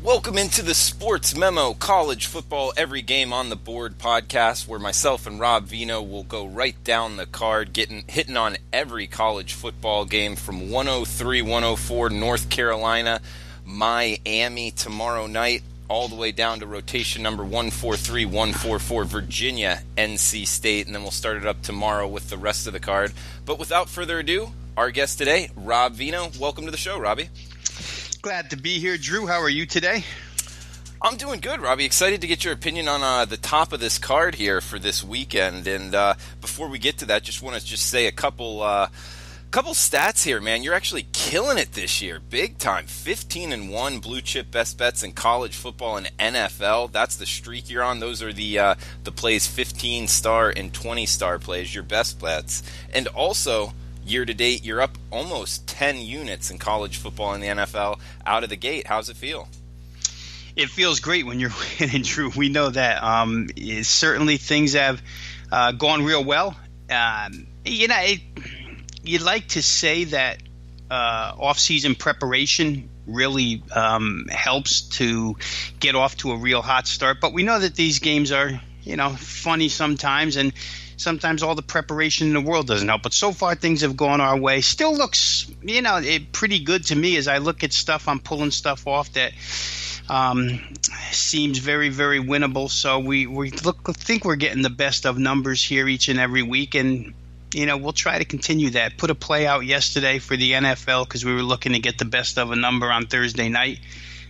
Welcome into the Sports Memo College Football Every Game on the Board podcast, where myself and Rob Veno will go right down the card, hitting on every college football game from 103-104 North Carolina, Miami tomorrow night, all the way down to rotation number 143-144 Virginia, NC State, and then we'll start it up tomorrow with the rest of the card. But without further ado, our guest today, Rob Veno. Welcome to the show, Robbie. Glad to be here. Drew, how are you today? I'm doing good, Robbie. Excited to get your opinion on the top of this card here for this weekend. And before we get to that, just want to say a couple stats here, man. You're actually killing it this year, big time. 15-1 blue chip best bets in college football and NFL. That's the streak you're on. Those are the plays 15-star and 20-star plays, your best bets. And also, year to date, you're up almost 10 units in college football and the NFL out of the gate. How's it feel? It feels great when you're winning, Drew. We know that. Certainly things have gone real well. You'd like to say that off-season preparation really helps to get off to a real hot start. But we know that these games are, funny sometimes, and sometimes all the preparation in the world doesn't help. But so far, things have gone our way. Still looks, pretty good to me as I look at stuff. I'm pulling stuff off that seems very, very winnable. So we think we're getting the best of numbers here each and every week. And, we'll try to continue that. Put a play out yesterday for the NFL because we were looking to get the best of a number on Thursday night.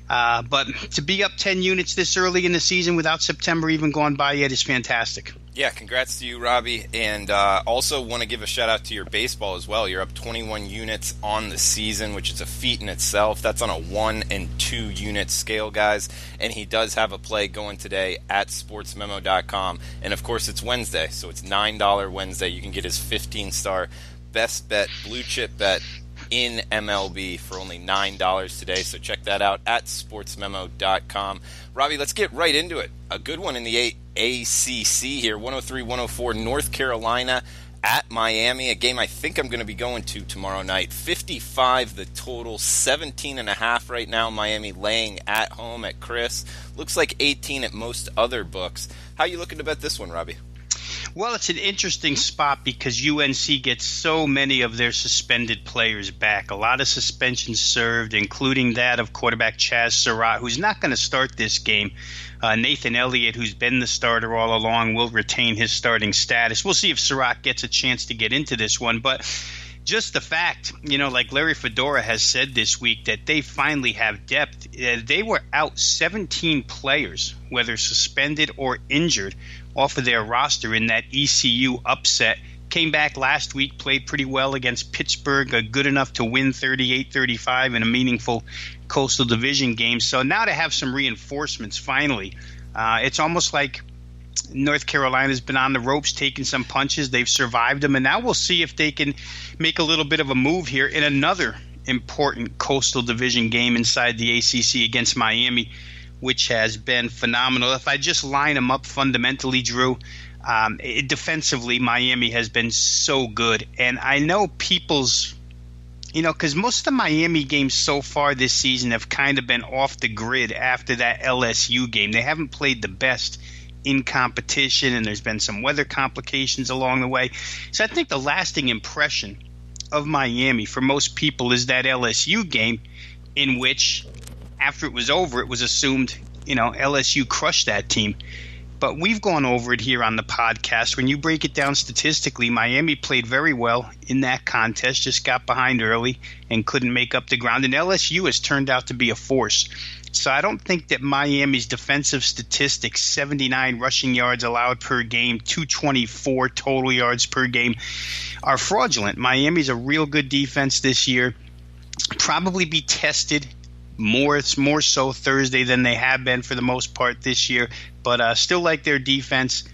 But to be up 10 units this early in the season without September even gone by yet is fantastic. Yeah, congrats to you, Robbie. And also want to give a shout out to your baseball as well. You're up 21 units on the season, which is a feat in itself. That's on a 1 and 2 unit scale, guys. And he does have a play going today at sportsmemo.com. And of course, it's Wednesday, so it's $9 Wednesday. You can get his 15-star best bet, blue chip bet in MLB for only $9 today. So check that out at sportsmemo.com. Robbie, let's get right into it. A good one in the ACC here, 103-104 North Carolina at Miami, a game I think I'm going to be going to tomorrow night. 55 the total, 17.5 right now. Miami laying at home at Chris. Looks like 18 at most other books. How you looking to bet this one, Robbie? Well, it's an interesting spot because UNC gets so many of their suspended players back. A lot of suspensions served, including that of quarterback Chaz Surratt, who's not going to start this game. Nathan Elliott, who's been the starter all along, will retain his starting status. We'll see if Surratt gets a chance to get into this one, but just the fact, like Larry Fedora has said this week, that they finally have depth. They were out 17 players, whether suspended or injured, off of their roster in that ECU upset. Came back last week, played pretty well against Pittsburgh, good enough to win 38-35 in a meaningful Coastal Division game. So now to have some reinforcements finally, it's almost like North Carolina's been on the ropes, taking some punches. They've survived them, and now we'll see if they can make a little bit of a move here in another important Coastal Division game inside the ACC against Miami, which has been phenomenal. If I just line them up fundamentally, Drew, defensively, Miami has been so good. And I know people's, because most of the Miami games so far this season have kind of been off the grid after that LSU game. They haven't played the best in competition, and there's been some weather complications along the way. So I think the lasting impression of Miami for most people is that LSU game in which, after it was over, it was assumed, LSU crushed that team. But we've gone over it here on the podcast. When you break it down statistically, Miami played very well in that contest, just got behind early and couldn't make up the ground. And LSU has turned out to be a force. So I don't think that Miami's defensive statistics, 79 rushing yards allowed per game, 224 total yards per game, are fraudulent. Miami's a real good defense this year. Probably be tested more so Thursday than they have been for the most part this year, but still like their defense.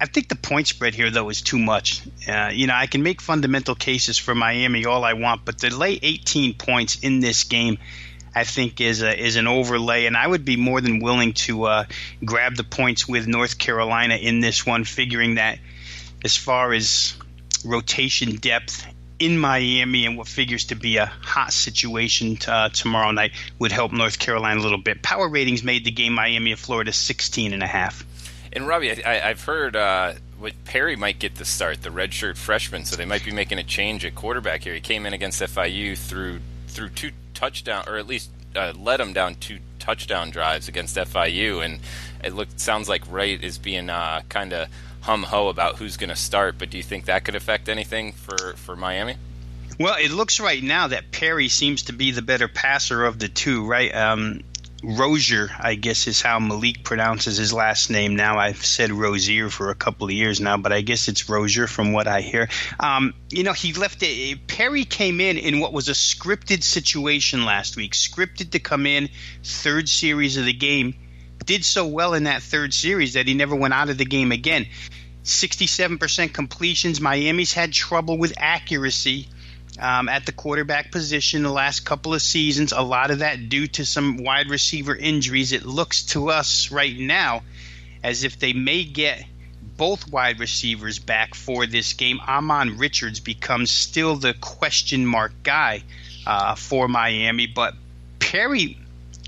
I think the point spread here, though, is too much. I can make fundamental cases for Miami all I want, but to lay 18 points in this game, I think is an overlay, and I would be more than willing to grab the points with North Carolina in this one, figuring that as far as rotation depth in Miami and what figures to be a hot situation tomorrow night would help North Carolina a little bit. Power ratings made the game Miami of Florida 16.5. And Robbie, I've heard Perry might get the start, the redshirt freshman, so they might be making a change at quarterback here. He came in against FIU through 2 touchdown, or at least led them down 2 touchdown drives against FIU, and sounds like Wright is being kind of hum-ho about who's going to start, but do you think that could affect anything for Miami? Well, it looks right now that Perry seems to be the better passer of the two, right? Rozier, I guess, is how Malik pronounces his last name now. I've said Rozier for a couple of years now, but I guess it's Rozier from what I hear. He left Perry came in what was a scripted situation last week, scripted to come in third series of the game, did so well in that third series that he never went out of the game again. 67% completions. Miami's had trouble with accuracy at the quarterback position the last couple of seasons. A lot of that due to some wide receiver injuries. It looks to us right now as if they may get both wide receivers back for this game. Amon Richards becomes still the question mark guy for Miami, but Perry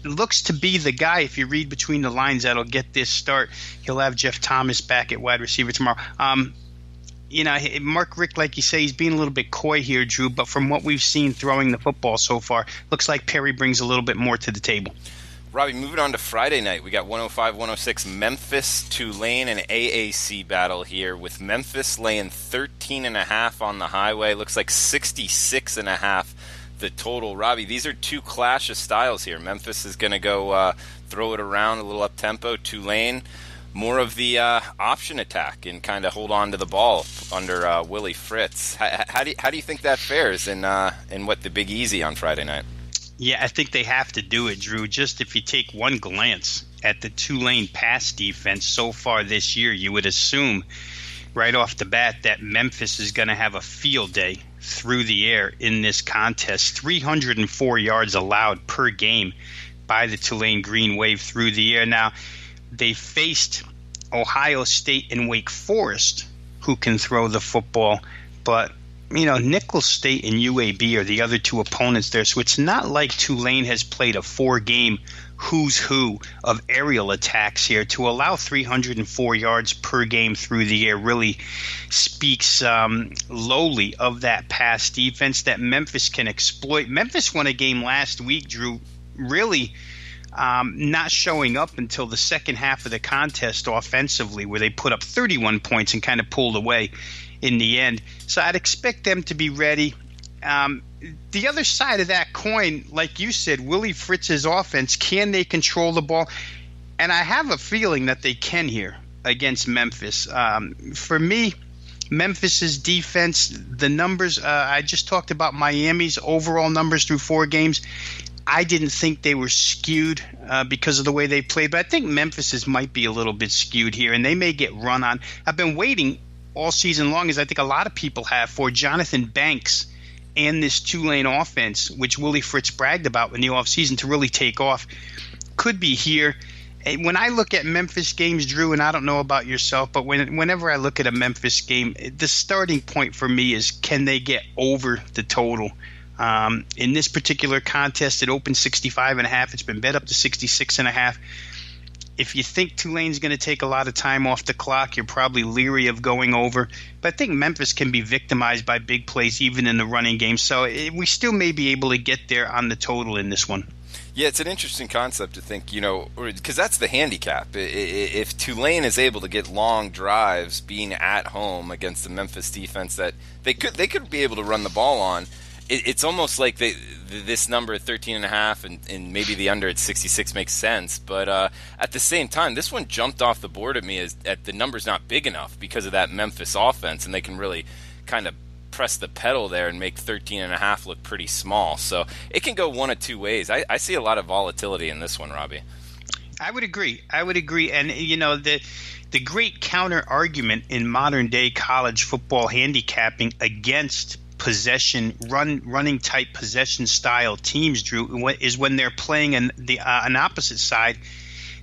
looks to be the guy, if you read between the lines, that'll get this start. He'll have Jeff Thomas back at wide receiver tomorrow. Mark Richt, like you say, he's being a little bit coy here, Drew, but from what we've seen throwing the football so far, looks like Perry brings a little bit more to the table. Robbie, moving on to Friday night, we got 105-106 Memphis, Tulane, and AAC battle here, with Memphis laying 13.5 on the highway. Looks like 66.5 the total. Robbie, these are 2 clash of styles here. Memphis is going to go throw it around a little up-tempo. Tulane, more of the option attack and kind of hold on to the ball under Willie Fritz. How do you think that fares in what the Big Easy on Friday night? Yeah, I think they have to do it, Drew. Just if you take one glance at the Tulane pass defense so far this year, you would assume right off the bat that Memphis is going to have a field day through the air in this contest. 304 yards allowed per game by the Tulane Green Wave through the air. Now, they faced Ohio State and Wake Forest, who can throw the football, but Nicholls State and UAB are the other 2 opponents there, so it's not like Tulane has played a 4-game who's who of aerial attacks here. To allow 304 yards per game through the air really speaks lowly of that pass defense that Memphis can exploit. Memphis won a game last week, Drew, really not showing up until the second half of the contest offensively, where they put up 31 points and kind of pulled away in the end. So I'd expect them to be ready. The other side of that coin, like you said, Willie Fritz's offense, can they control the ball? And I have a feeling that they can here against Memphis. For me, Memphis's defense, the numbers, I just talked about Miami's overall numbers through 4 games. I didn't think they were skewed because of the way they played, but I think Memphis's might be a little bit skewed here, and they may get run on. I've been waiting all season long, as I think a lot of people have, for Jonathan Banks and this Tulane offense, which Willie Fritz bragged about in the offseason, to really take off. Could be here. When I look at Memphis games, Drew, and I don't know about yourself, but whenever I look at a Memphis game, the starting point for me is, can they get over the total? In this particular contest, it opened 65.5. It's been bet up to 66.5. If you think Tulane's going to take a lot of time off the clock, you're probably leery of going over. But I think Memphis can be victimized by big plays even in the running game. So we still may be able to get there on the total in this one. Yeah, it's an interesting concept to think, because that's the handicap. If Tulane is able to get long drives being at home against the Memphis defense that they could be able to run the ball on, it's almost like this number at 13.5 and maybe the under at 66 makes sense. But at the same time, this one jumped off the board at me as the number's not big enough because of that Memphis offense, and they can really kind of press the pedal there and make 13.5 look pretty small. So it can go one of 2 ways. I see a lot of volatility in this one, Robbie. I would agree. And, the great counter argument in modern day college football handicapping against running type possession style teams, Drew, is when they're playing an opposite side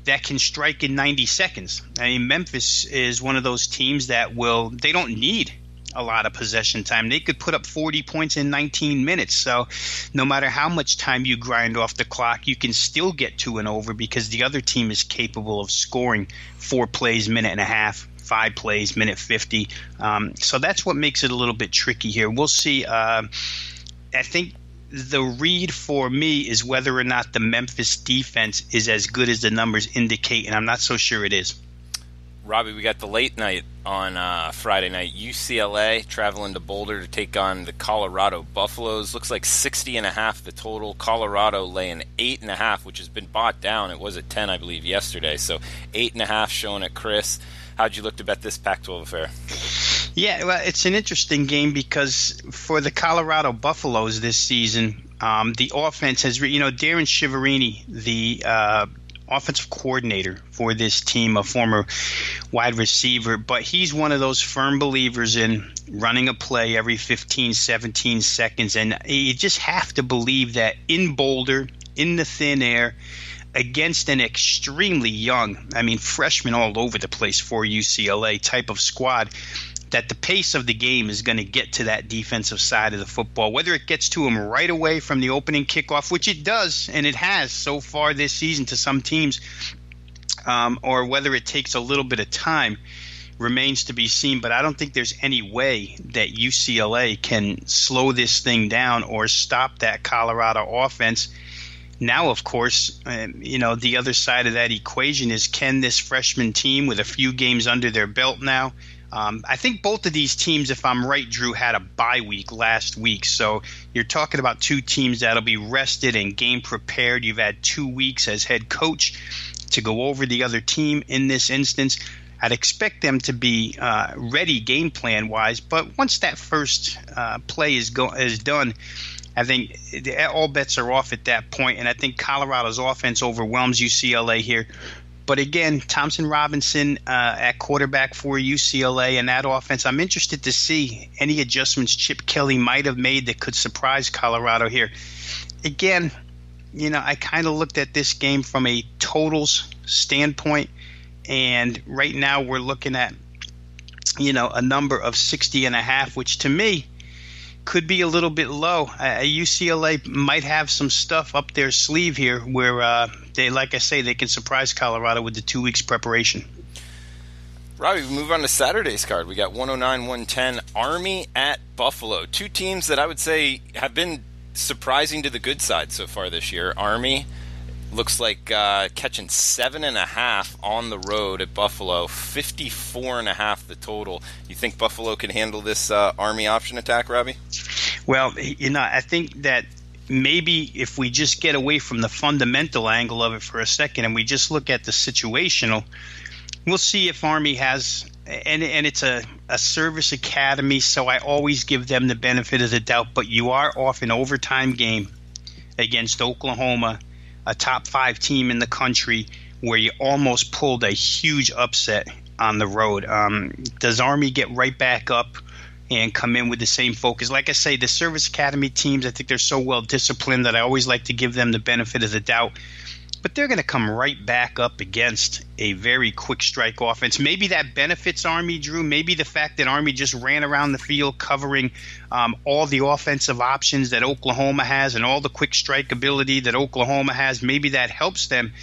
that can strike in 90 seconds. I mean, Memphis is one of those teams that they don't need a lot of possession time. They could put up 40 points in 19 minutes. So no matter how much time you grind off the clock, you can still get to an over because the other team is capable of scoring 4 plays, minute and a half, 5 plays, minute 50. So that's what makes it a little bit tricky here. We'll see. I think the read for me is whether or not the Memphis defense is as good as the numbers indicate, and I'm not so sure it is. Robbie, we got the late night on Friday night. UCLA traveling to Boulder to take on the Colorado Buffaloes. Looks like 60.5 the total. Colorado laying 8.5, which has been bought down. It was at 10, I believe, yesterday. So 8.5 showing at Chris. How'd you look to bet this Pac-12 affair? Yeah, well, it's an interesting game because for the Colorado Buffaloes this season, the offense has, Darren Shiverini, the offensive coordinator for this team, a former wide receiver, but he's one of those firm believers in running a play every 15, 17 seconds. And you just have to believe that in Boulder, in the thin air, against an extremely young, freshman all over the place for UCLA type of squad, that the pace of the game is going to get to that defensive side of the football. Whether it gets to them right away from the opening kickoff, which it does, and it has so far this season to some teams, or whether it takes a little bit of time, remains to be seen. But I don't think there's any way that UCLA can slow this thing down or stop that Colorado offense. Now, of course, the other side of that equation is, can this freshman team with a few games under their belt now, I think both of these teams, if I'm right, Drew, had a bye week last week. So you're talking about two teams that'll be rested and game prepared. You've had 2 weeks as head coach to go over the other team in this instance. I'd expect them to be ready game plan wise. But once that first play is done, I think all bets are off at that point. And I think Colorado's offense overwhelms UCLA here. But again, Thompson Robinson at quarterback for UCLA and that offense, I'm interested to see any adjustments Chip Kelly might have made that could surprise Colorado here. Again, I kind of looked at this game from a totals standpoint, and right now we're looking at, a number of 60.5, which to me could be a little bit low. UCLA might have some stuff up their sleeve here where they, like I say, they can surprise Colorado with the 2 weeks preparation. Robbie, we move on to Saturday's card. We got 109-110 Army at Buffalo. Two teams that I would say have been surprising to the good side so far this year. Army looks like catching 7.5 on the road at Buffalo, 54.5 the total. You think Buffalo can handle this Army option attack, Robbie? Well, I think that maybe if we just get away from the fundamental angle of it for a second and we just look at the situational, we'll see if Army has, and it's a service academy, so I always give them the benefit of the doubt, but you are off an overtime game against Oklahoma, a top 5 team in the country, where you almost pulled a huge upset on the road. Does Army get right back up and come in with the same focus? Like I say, the service academy teams, I think they're so well disciplined that I always like to give them the benefit of the doubt. But they're going to come right back up against a very quick strike offense. Maybe that benefits Army, Drew. Maybe the fact that Army just ran around the field covering all the offensive options that Oklahoma has and all the quick strike ability that Oklahoma has, maybe that helps them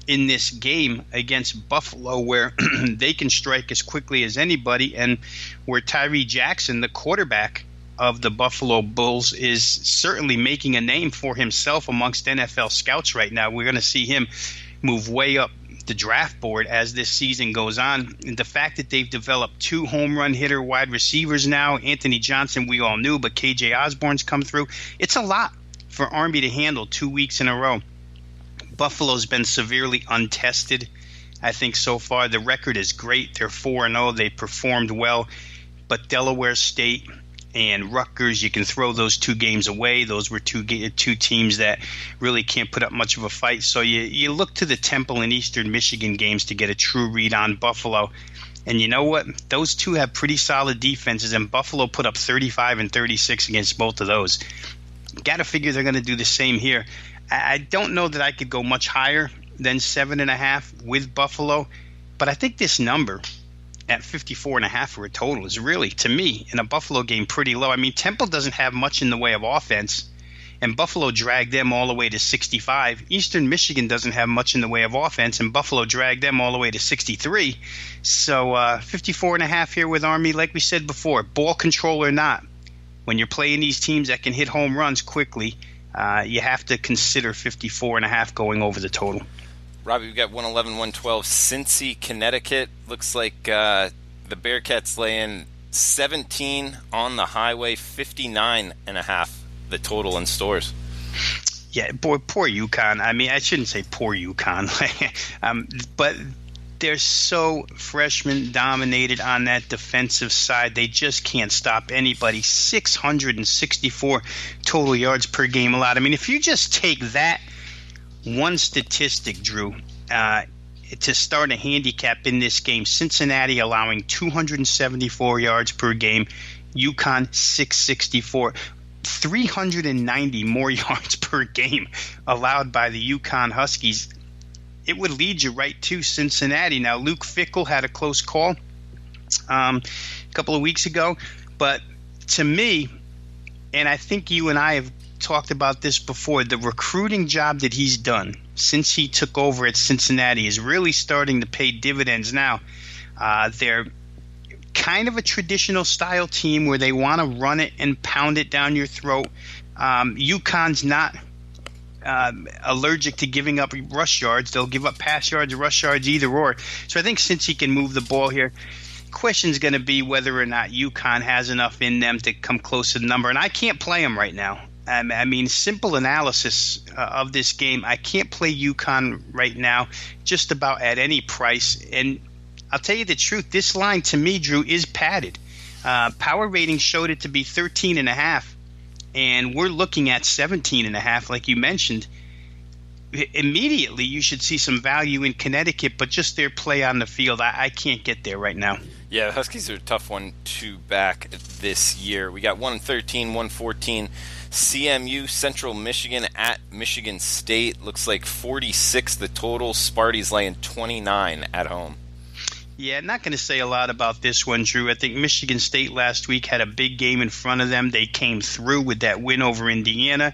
in this game against Buffalo, where they can strike as quickly as anybody, and where Tyree Jackson, the quarterback of the Buffalo Bulls, is certainly making a name for himself amongst NFL scouts right now. We're going to see him move way up the draft board as this season goes on. And the fact that they've developed 2 home run hitter wide receivers now, Anthony Johnson we all knew, but KJ Osborne's come through. It's a lot for Army to handle 2 weeks in a row. Buffalo's been severely untested, I think, so far. The record is great. They're 4-0. They performed well. But Delaware State and Rutgers, you can throw those 2 games away. Those were two teams that really can't put up much of a fight. So you look to the Temple and Eastern Michigan games to get a true read on Buffalo. And you know what? Those two have pretty solid defenses, and Buffalo put up 35 and 36 against both of those. Got to figure they're going to do the same here. I don't know that I could go much higher than 7.5 with Buffalo, but I think this number at 54.5 for a total is really, to me, in a Buffalo game, pretty low. I mean, Temple doesn't have much in the way of offense, and Buffalo dragged them all the way to 65. Eastern Michigan doesn't have much in the way of offense, and Buffalo dragged them all the way to 63. So 54.5 here with Army. Like we said before, ball control or not, when you're playing these teams that can hit home runs quickly, you have to consider 54.5 going over the total. Robbie, we've got 111-112 Cincy, Connecticut. Looks like the Bearcats laying 17 on the highway, 59.5 the total in stores. Yeah, boy, poor UConn. I mean, I shouldn't say poor UConn, but they're so freshman dominated on that defensive side. They just can't stop anybody. 664 total yards per game allowed. I mean, if you just take that one statistic, Drew, to start a handicap in this game, Cincinnati allowing 274 yards per game, UConn 664. 390 more yards per game allowed by the UConn Huskies. It would lead you right to Cincinnati. Now, Luke Fickell had a close call a couple of weeks ago, but to me, and I think you and I have talked about this before, the recruiting job that he's done since he took over at Cincinnati is really starting to pay dividends now. They're kind of a traditional style team where they want to run it and pound it down your throat. UConn's not allergic to giving up rush yards. They'll give up pass yards, rush yards, either or. So I think since he can move the ball here, question's going to be whether or not UConn has enough in them to come close to the number. And I can't play them right now. I mean, simple analysis of this game, I can't play UConn right now just about at any price. And I'll tell you the truth, this line to me, Drew, is padded. Power rating showed it to be 13.5, and we're looking at 17.5, like you mentioned. Immediately, you should see some value in Connecticut, but just their play on the field, I can't get there right now. Yeah, the Huskies are a tough one to back this year. We got 113, 114. CMU, Central Michigan at Michigan State. Looks like 46 the total. Sparty's laying 29 at home. Yeah, not going to say a lot about this one, Drew. I think Michigan State last week had a big game in front of them. They came through with that win over Indiana.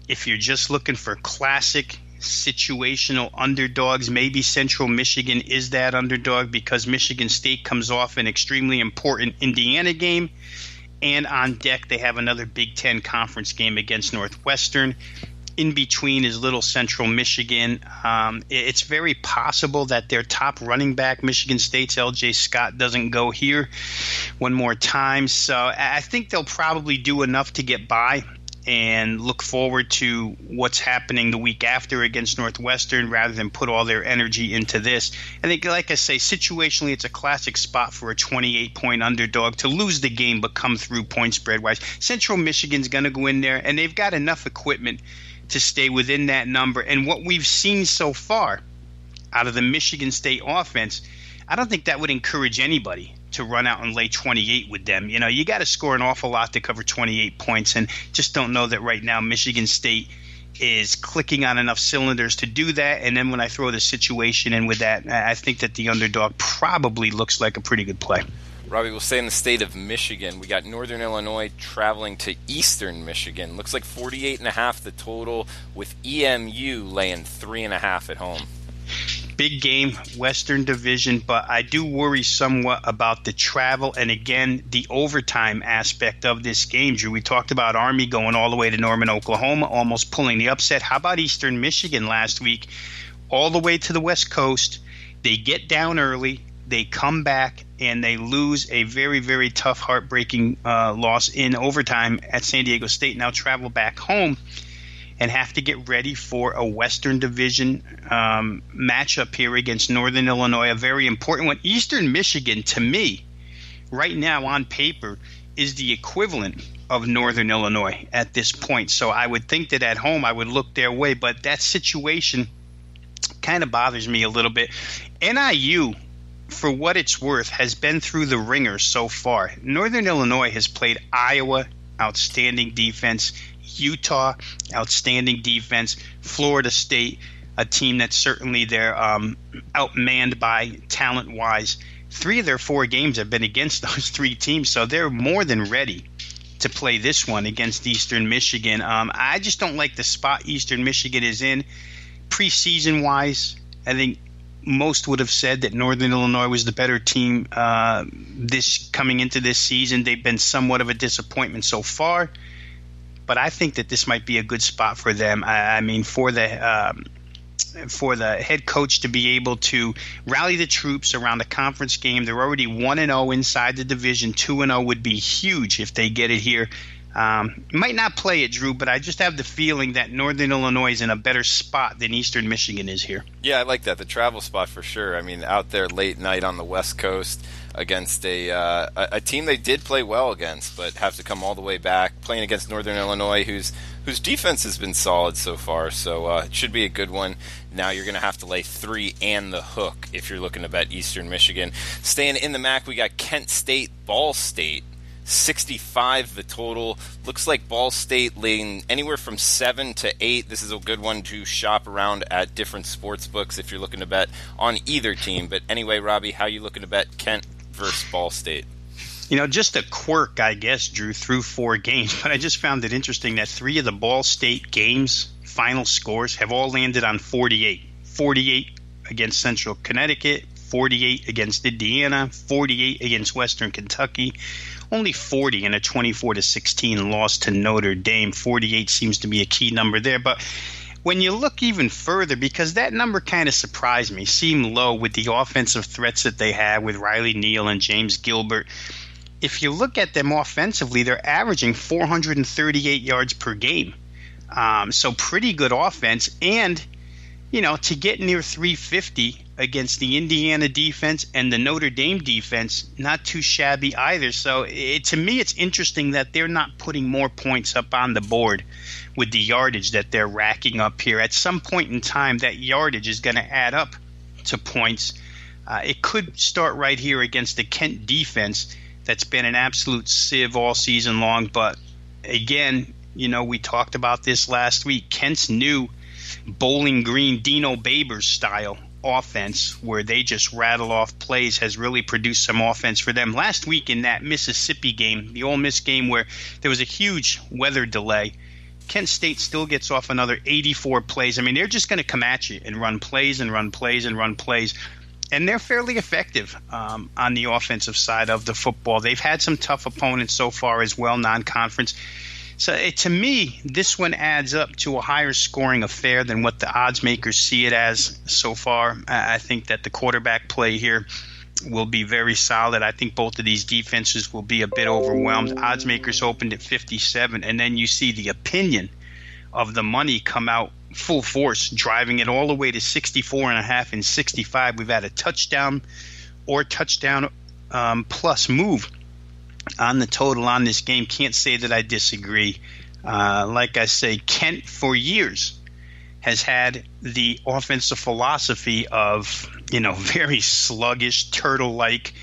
If you're just looking for classic situational underdogs, maybe Central Michigan is that underdog because Michigan State comes off an extremely important Indiana game. And on deck, they have another Big Ten conference game against Northwestern. In between is Little Central Michigan. It's very possible that their top running back, Michigan State's L.J. Scott, doesn't go here one more time. So I think they'll probably do enough to get by and look forward to what's happening the week after against Northwestern rather than put all their energy into this. I think, like I say, situationally, it's a classic spot for a 28-point underdog to lose the game but come through point spread-wise. Central Michigan's going to go in there, and they've got enough equipment to stay within that number. And what we've seen so far out of the Michigan State offense, I don't think that would encourage anybody to run out and lay 28 with them. You know, you got to score an awful lot to cover 28 points, and just don't know that right now Michigan State is clicking on enough cylinders to do that. And then when I throw the situation in with that, I think that the underdog probably looks like a pretty good play. Robbie, we'll stay in the state of Michigan. We got Northern Illinois traveling to Eastern Michigan. Looks like 48.5 the total, with EMU laying 3.5 at home. Big game, Western Division, but I do worry somewhat about the travel and, again, the overtime aspect of this game, Drew. We talked about Army going all the way to Norman, Oklahoma, almost pulling the upset. How about Eastern Michigan last week? All the way to the West Coast. They get down early. They come back, and they lose a very, very tough, heartbreaking loss in overtime at San Diego State. Now travel back home and have to get ready for a Western Division matchup here against Northern Illinois, a very important one. Eastern Michigan, to me, right now on paper, is the equivalent of Northern Illinois at this point. So I would think that at home I would look their way, but that situation kind of bothers me a little bit. NIU, for what it's worth, has been through the ringer so far. Northern Illinois has played Iowa, outstanding defense, Utah, outstanding defense, Florida State, a team that certainly they're outmanned by talent-wise. 3 of their 4 games have been against those 3 teams, so they're more than ready to play this one against Eastern Michigan. I just don't like the spot Eastern Michigan is in. Preseason-wise, I think most would have said that Northern Illinois was the better team coming into this season. They've been somewhat of a disappointment so far, but I think that this might be a good spot for them. I mean, for the head coach to be able to rally the troops around a conference game. They're already 1-0 inside the division. 2-0 would be huge if they get it here. Might not play it, Drew, but I just have the feeling that Northern Illinois is in a better spot than Eastern Michigan is here. Yeah, I like that. The travel spot for sure. I mean, out there late night on the West Coast against a team they did play well against, but have to come all the way back, playing against Northern Illinois, whose defense has been solid so far. So it should be a good one. Now you're going to have to lay 3 and the hook if you're looking to bet Eastern Michigan. Staying in the MAC, we got Kent State, Ball State. 65 the total. Looks like Ball State laying anywhere from 7 to 8. This is a good one to shop around at different sports books if you're looking to bet on either team. But anyway, Robbie, how are you looking to bet Kent versus Ball State? You know, just a quirk, I guess, Drew, through 4 games. But I just found it interesting that 3 of the Ball State games, final scores, have all landed on 48. 48 against Central Connecticut, 48 against Indiana, 48 against Western Kentucky. Only 40 in a 24-16 loss to Notre Dame. 48 seems to be a key number there. But when you look even further, because that number kind of surprised me, seemed low with the offensive threats that they have with Riley Neal and James Gilbert. If you look at them offensively, they're averaging 438 yards per game. So pretty good offense. And, you know, to get near 350 against the Indiana defense and the Notre Dame defense, not too shabby either. So to me, it's interesting that they're not putting more points up on the board with the yardage that they're racking up here. At some point in time, that yardage is going to add up to points. It could start right here against the Kent defense that's been an absolute sieve all season long. But again, you know, we talked about this last week. Kent's new Bowling Green, Dino Babers style offense, where they just rattle off plays, has really produced some offense for them. Last week in that Mississippi game, the Ole Miss game, where there was a huge weather delay, Kent State still gets off another 84 plays. I mean, they're just going to come at you and run plays and run plays and run plays. And they're fairly effective on the offensive side of the football. They've had some tough opponents so far as well, non-conference. So to me, this one adds up to a higher scoring affair than what the odds makers see it as so far. I think that the quarterback play here will be very solid. I think both of these defenses will be a bit overwhelmed. Odds makers opened at 57, and then you see the opinion of the money come out full force, driving it all the way to 64.5 and 65. We've had a touchdown or touchdown plus move on the total on this game. Can't say that I disagree. Like I say, Kent for years has had the offensive philosophy of, you know, very sluggish, turtle-like,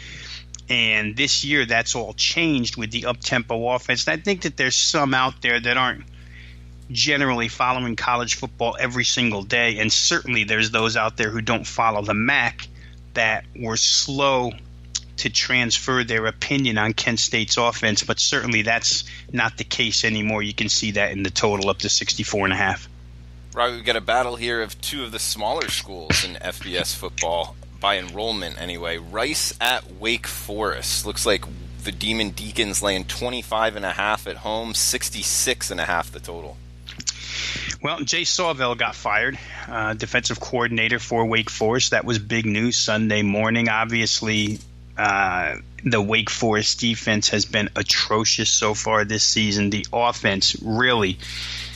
and this year that's all changed with the up-tempo offense. And I think that there's some out there that aren't generally following college football every single day, and certainly there's those out there who don't follow the MAC that were slow to transfer their opinion on Kent State's offense, but certainly that's not the case anymore. You can see that in the total up to 64.5. Right, we've got a battle here of 2 of the smaller schools in FBS football, by enrollment anyway. Rice at Wake Forest. Looks like the Demon Deacons laying 25.5 at home, 66.5 the total. Well, Jay Sawvell got fired, defensive coordinator for Wake Forest. That was big news Sunday morning. Obviously, the Wake Forest defense has been atrocious so far this season. The offense really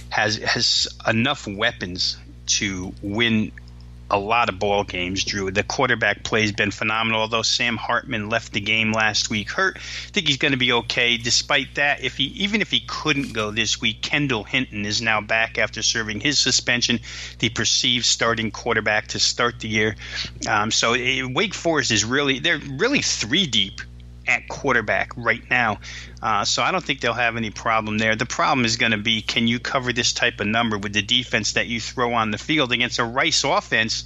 has enough weapons to win a lot of ball games, Drew. The quarterback play has been phenomenal, although Sam Hartman left the game last week hurt. I think he's going to be okay. Despite that, even if he couldn't go this week, Kendall Hinton is now back after serving his suspension, the perceived starting quarterback to start the year. Wake Forest is they're really 3 deep at quarterback right now. So I don't think they'll have any problem there. The problem is going to be, can you cover this type of number with the defense that you throw on the field against a Rice offense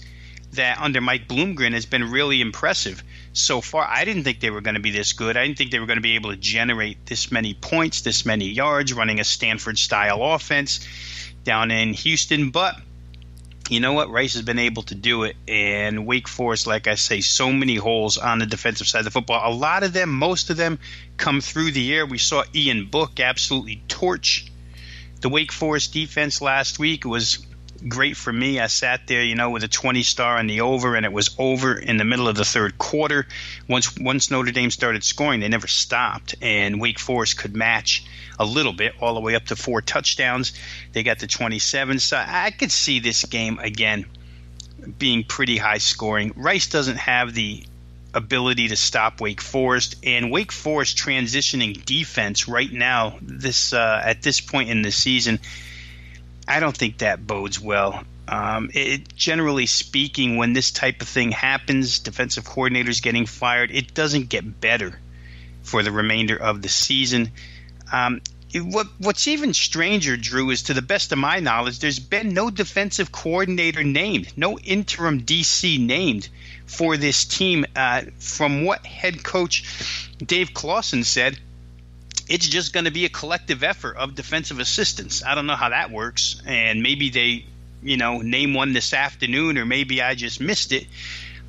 that under Mike Bloomgren has been really impressive. so far. I didn't think they were going to be this good. I didn't think they were going to be able to generate this many points, this many yards, running a Stanford-style offense down in Houston. But you know what? Rice has been able to do it. And Wake Forest, like I say, so many holes on the defensive side of the football. A lot of them, most of them, come through the air. We saw Ian Book absolutely torch the Wake Forest defense last week. It was great for me. I sat there, with a 20-star on the over, and it was over in the middle of the third quarter. Once Notre Dame started scoring, they never stopped, and Wake Forest could match a little bit all the way up to 4 touchdowns. They got to 27. So I could see this game, again, being pretty high scoring. Rice doesn't have the ability to stop Wake Forest, and Wake Forest transitioning defense right now, at this point in the season, I don't think that bodes well. Generally speaking, when this type of thing happens, defensive coordinators getting fired, it doesn't get better for the remainder of the season. What's even stranger, Drew, is to the best of my knowledge, there's been no defensive coordinator named, no interim DC named for this team. From what head coach Dave Clawson said, it's just going to be a collective effort of defensive assistants. I don't know how that works, and maybe they, name one this afternoon, or maybe I just missed it.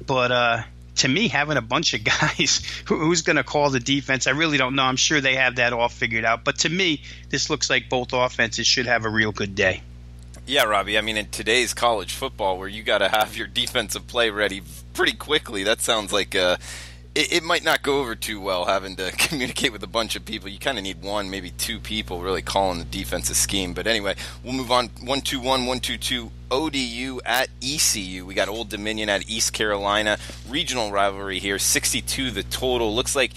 But to me, having a bunch of guys who's going to call the defense, I really don't know. I'm sure they have that all figured out. But to me, this looks like both offenses should have a real good day. Yeah, Robbie. I mean, in today's college football, where you got to have your defensive play ready pretty quickly, that sounds like it might not go over too well having to communicate with a bunch of people. You kind of need one, maybe two people really calling the defensive scheme. But anyway, we'll move on. 1-2-1, 1-2-2, ODU at ECU. We got Old Dominion at East Carolina. Regional rivalry here, 62 the total. Looks like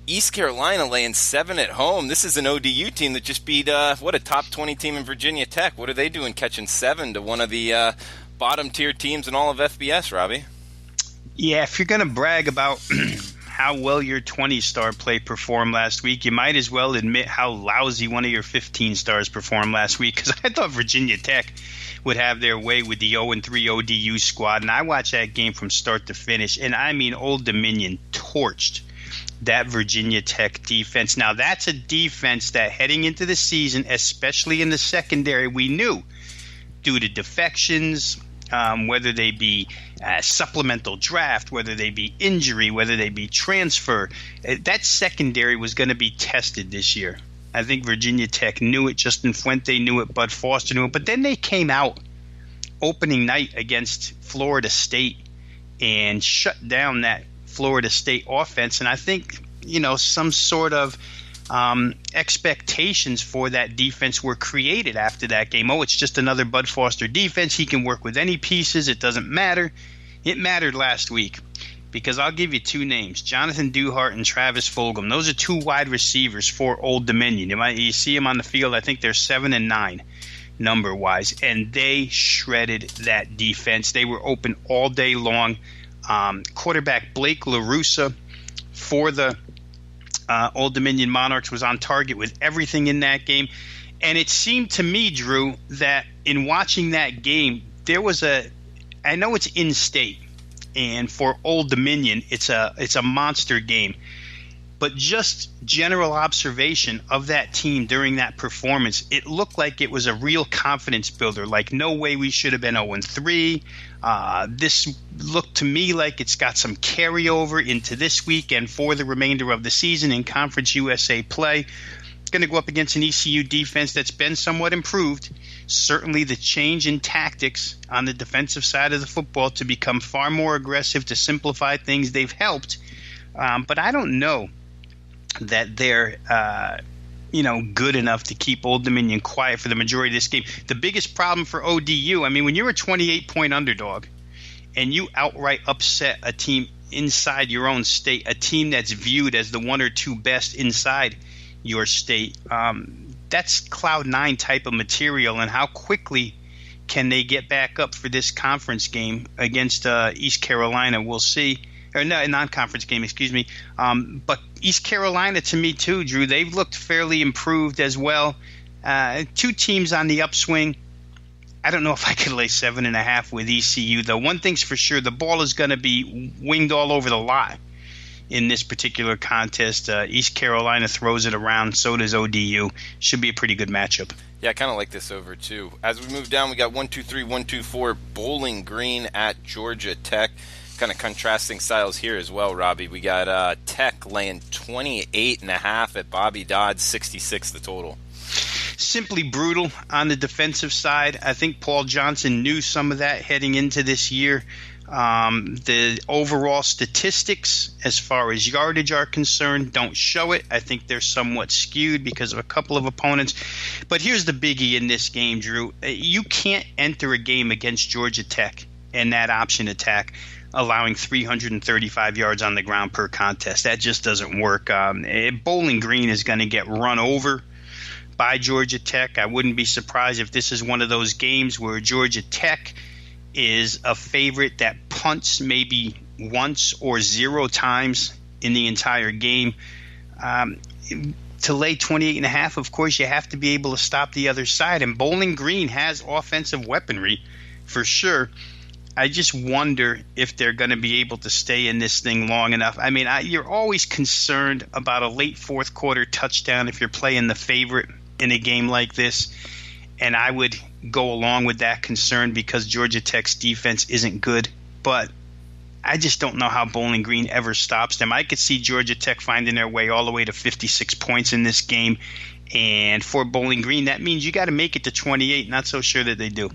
East Carolina laying 7 at home. This is an ODU team that just beat, a top 20 team in Virginia Tech. What are they doing catching 7 to one of the bottom-tier teams in all of FBS, Robbie? Yeah, if you're going to brag about how well your 20-star play performed last week, you might as well admit how lousy one of your 15 stars performed last week, because I thought Virginia Tech would have their way with the 0-3 ODU squad, and I watched that game from start to finish, and I mean Old Dominion torched that Virginia Tech defense. Now, that's a defense that heading into the season, especially in the secondary, we knew due to defections, whether they be supplemental draft, whether they be injury, whether they be transfer, that secondary was going to be tested this year. I think Virginia Tech knew it. Justin Fuente knew it. Bud Foster knew it. But then they came out opening night against Florida State and shut down that Florida State offense. And I think, some sort of expectations for that defense were created after that game. Oh, it's just another Bud Foster defense. He can work with any pieces. It doesn't matter. It mattered last week because I'll give you 2 names, Jonathan Duhart and Travis Fulgham. Those are 2 wide receivers for Old Dominion. You see them on the field. I think they're 7 and 9 number-wise, and they shredded that defense. They were open all day long. Quarterback Blake LaRussa for the Old Dominion Monarchs was on target with everything in that game. And it seemed to me, Drew, that in watching that game, there was I know it's in-state, and for Old Dominion, it's a monster game. But just general observation of that team during that performance, it looked like it was a real confidence builder. Like, no way we should have been 0-3. This looked to me like it's got some carryover into this week and for the remainder of the season in Conference USA play. Going to go up against an ECU defense that's been somewhat improved. Certainly the change in tactics on the defensive side of the football to become far more aggressive, to simplify things, they've helped. But I don't know that they're good enough to keep Old Dominion quiet for the majority of this game. The biggest problem for ODU, when you're a 28-point underdog and you outright upset a team inside your own state, a team that's viewed as the 1 or 2 best inside your state, that's Cloud 9 type of material. And how quickly can they get back up for this conference game against East Carolina? We'll see. Or no, non-conference game, excuse me. But East Carolina, to me too, Drew, they've looked fairly improved as well. 2 teams on the upswing. I don't know if I could lay 7.5 with ECU, though. One thing's for sure, the ball is going to be winged all over the lot in this particular contest. East Carolina throws it around, so does ODU. Should be a pretty good matchup. Yeah, I kind of like this over, too. As we move down, we got 1-2-3, 1-2-4, Bowling Green at Georgia Tech. Kind of contrasting styles here as well, Robbie. We got Tech laying 28.5 at Bobby Dodd, 66 the total. Simply brutal on the defensive side. I think Paul Johnson knew some of that heading into this year. The overall statistics as far as yardage are concerned don't show it. I think they're somewhat skewed because of a couple of opponents. But here's the biggie in this game, Drew. You can't enter a game against Georgia Tech and that option attack allowing 335 yards on the ground per contest. That just doesn't work. Bowling Green is going to get run over by Georgia Tech. I wouldn't be surprised if this is one of those games where Georgia Tech is a favorite that punts maybe once or 0 times in the entire game. To lay 28.5, of course, you have to be able to stop the other side, and Bowling Green has offensive weaponry for sure. I just wonder if they're going to be able to stay in this thing long enough. I mean, you're always concerned about a late fourth quarter touchdown if you're playing the favorite in a game like this, and I would go along with that concern because Georgia Tech's defense isn't good, but I just don't know how Bowling Green ever stops them. I could see Georgia Tech finding their way all the way to 56 points in this game, and for Bowling Green, that means you got to make it to 28. Not so sure that they do.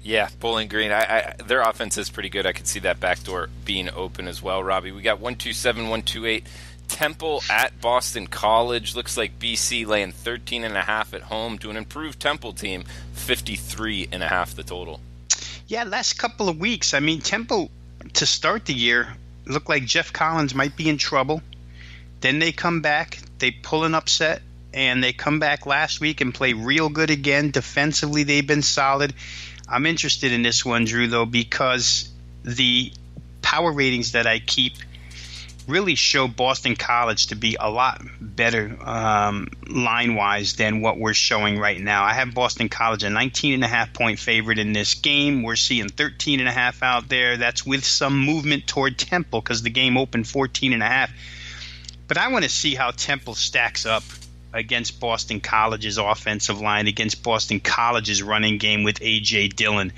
Yeah, Bowling Green, their offense is pretty good. I could see that backdoor being open as well, Robbie. We got 1-2-7, 1-2-8. Temple at Boston College. Looks like BC laying 13.5 at home to an improved Temple team, 53.5 the total. Yeah, last couple of weeks. I mean, Temple, to start the year, looked like Jeff Collins might be in trouble. Then they come back, they pull an upset, and they come back last week and play real good again. Defensively, they've been solid. I'm interested in this one, Drew, though, because the power ratings that I keep really show Boston College to be a lot better line-wise than what we're showing right now. I have Boston College a 19.5-point favorite in this game. We're seeing 13.5 out there. That's with some movement toward Temple because the game opened 14.5. But I want to see how Temple stacks up against Boston College's offensive line, against Boston College's running game with A.J. Dillon.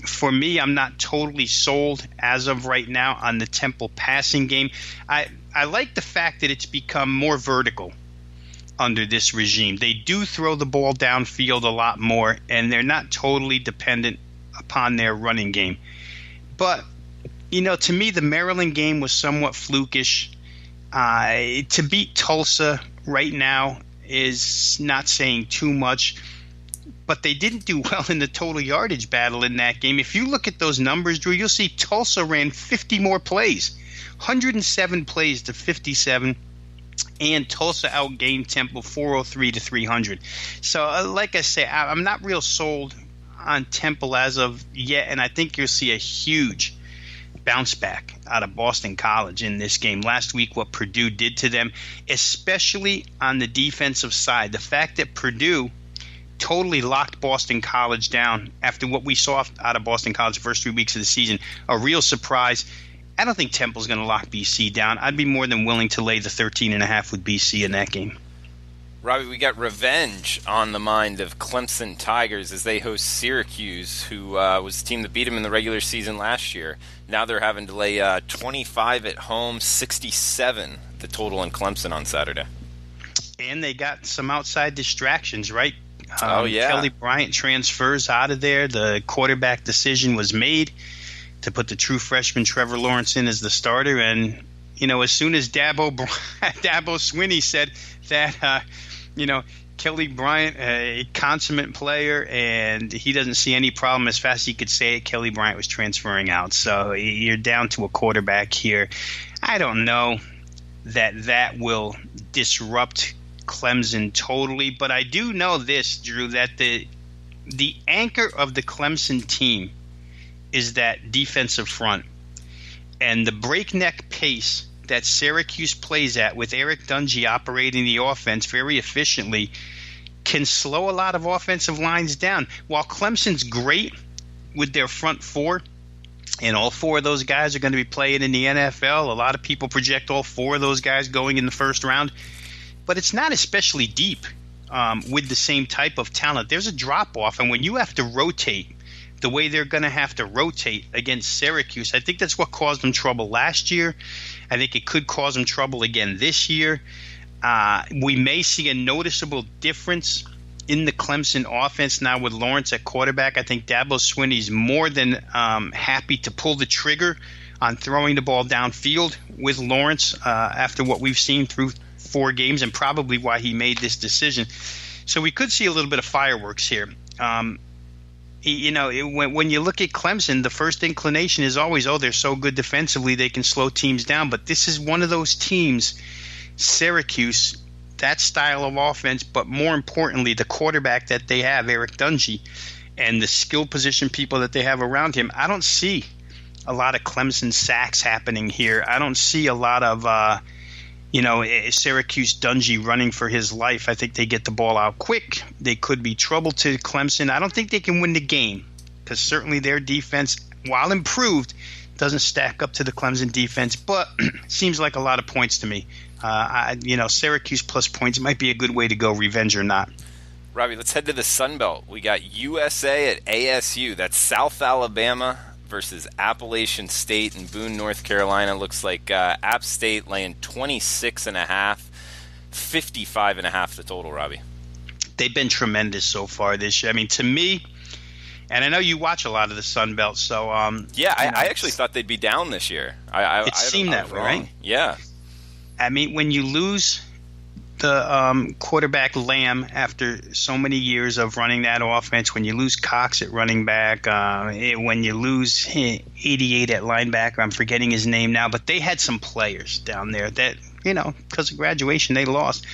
For me, I'm not totally sold as of right now on the Temple passing game. I like the fact that it's become more vertical under this regime. They do throw the ball downfield a lot more, and they're not totally dependent upon their running game. But, to me, the Maryland game was somewhat flukish. To beat Tulsa right now is not saying too much, but they didn't do well in the total yardage battle in that game. If you look at those numbers, Drew, you'll see Tulsa ran 50 more plays, 107 plays to 57, and Tulsa outgained Temple 403 to 300. So, like I say, I'm not real sold on Temple as of yet, and I think you'll see a huge bounce back out of Boston College in this game. Last week, what Purdue did to them, especially on the defensive side, the fact that Purdue totally locked Boston College down after what we saw out of Boston College the first 3 weeks of the season, a real surprise. I don't think Temple's going to lock BC down. I'd be more than willing to lay the 13.5 with BC in that game. Robbie, we got revenge on the mind of Clemson Tigers as they host Syracuse, who was the team that beat them in the regular season last year. Now they're having to lay 25 at home, 67 the total in Clemson on Saturday. And they got some outside distractions, right? Oh, yeah. Kelly Bryant transfers out of there. The quarterback decision was made to put the true freshman Trevor Lawrence in as the starter. And, as soon as Dabo Swinney said that, Kelly Bryant, a consummate player, and he doesn't see any problem as fast as he could say it, Kelly Bryant was transferring out. So you're down to a quarterback here. I don't know that will disrupt Clemson totally, but I do know this, Drew, that the anchor of the Clemson team is that defensive front, and the breakneck pace that Syracuse plays at with Eric Dungy operating the offense very efficiently can slow a lot of offensive lines down. While Clemson's great with their front four, and all four of those guys are going to be playing in the NFL. A lot of people project all four of those guys going in the first round. But it's not especially deep with the same type of talent. There's a drop-off, and when you have to rotate the way they're going to have to rotate against Syracuse, I think that's what caused them trouble last year. I think it could cause them trouble again this year. We may see a noticeable difference in the Clemson offense now with Lawrence at quarterback. I think Dabo Swinney's more than happy to pull the trigger on throwing the ball downfield with Lawrence after what we've seen through 4 games, and probably why he made this decision. So we could see a little bit of fireworks here. When you look at Clemson, the first inclination is always, they're so good defensively they can slow teams down. But this is one of those teams, Syracuse, that style of offense, but more importantly, the quarterback that they have, Eric Dungey, and the skill position people that they have around him. I don't see a lot of Clemson sacks happening here. I don't see a lot of Syracuse Dungey running for his life. I think they get the ball out quick. They could be trouble to Clemson. I don't think they can win the game because certainly their defense, while improved, doesn't stack up to the Clemson defense, but seems like a lot of points to me. Syracuse plus points might be a good way to go, revenge or not. Robbie, let's head to the Sun Belt. We got USA at ASU. That's South Alabama versus Appalachian State in Boone, North Carolina. Looks like App State laying 26.5, 55.5 the total, Robbie. They've been tremendous so far this year. I mean, to me, and I know you watch a lot of the Sun Belt, so I actually thought they'd be down this year. It seemed that way, right? Yeah. I mean, when you lose the quarterback Lamb after so many years of running that offense, when you lose Cox at running back, when you lose 88 at linebacker, I'm forgetting his name now, but they had some players down there that, because of graduation, they lost.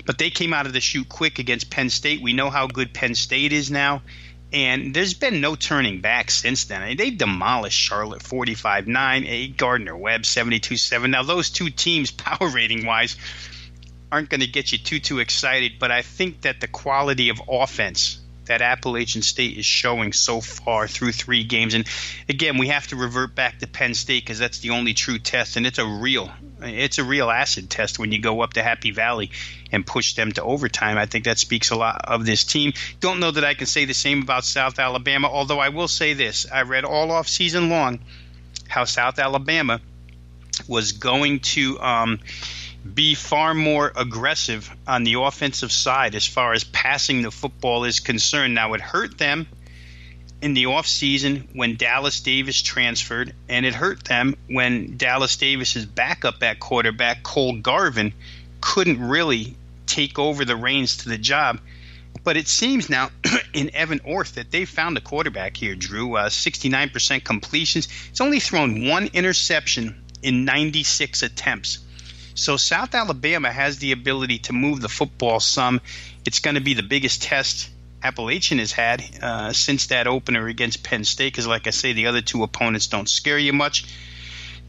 But they came out of the chute quick against Penn State. We know how good Penn State is now. And there's been no turning back since then. I mean, they've demolished Charlotte 45-9, Gardner-Webb 72-7. Now, those two teams, power rating-wise, aren't going to get you too excited. But I think that the quality of offense that Appalachian State is showing so far through 3 games, and again, we have to revert back to Penn State because that's the only true test, and it's a real acid test when you go up to Happy Valley and push them to overtime. I think that speaks a lot of this team. Don't know that I can say the same about South Alabama, although I will say this. I read all off season long how South Alabama was going to be far more aggressive on the offensive side as far as passing the football is concerned. Now, it hurt them in the offseason when Dallas Davis transferred, and it hurt them when Dallas Davis's backup at quarterback, Cole Garvin, couldn't really take over the reins to the job. But it seems now in Evan Orth that they found a quarterback here, Drew. 69% completions. He's only thrown 1 interception in 96 attempts. So South Alabama has the ability to move the football some. It's going to be the biggest test Appalachian has had since that opener against Penn State because, like I say, the other 2 opponents don't scare you much.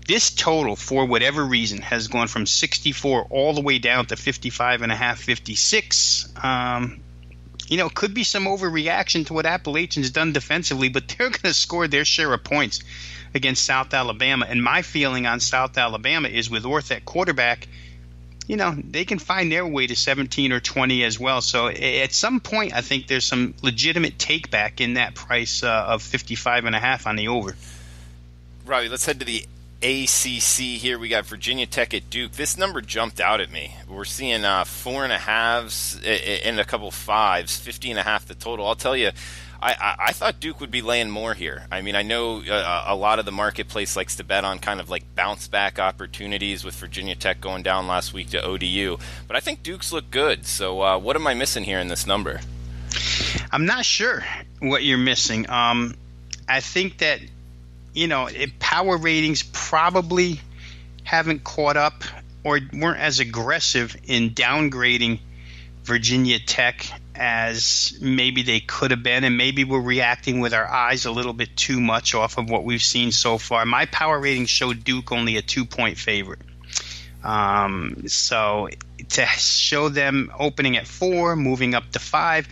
This total, for whatever reason, has gone from 64 all the way down to 55.5, 56. Could be some overreaction to what Appalachian's done defensively, but they're going to score their share of points against South Alabama. And my feeling on South Alabama is with Orth at quarterback, they can find their way to 17 or 20 as well. So at some point, I think there's some legitimate take back in that price of 55.5 on the over. Robbie, let's head to the ACC here. We got Virginia Tech at Duke. This number jumped out at me. We're seeing 4.5s and a couple 5s, 50.5 the total. I'll tell you, I thought Duke would be laying more here. I mean, I know a lot of the marketplace likes to bet on kind of like bounce back opportunities with Virginia Tech going down last week to ODU, but I think Duke's look good. So what am I missing here in this number? I'm not sure what you're missing. I think that power ratings probably haven't caught up or weren't as aggressive in downgrading Virginia Tech as maybe they could have been, and maybe we're reacting with our eyes a little bit too much off of what we've seen so far. My power ratings showed Duke only a 2-point favorite. So to show them opening at 4, moving up to 5.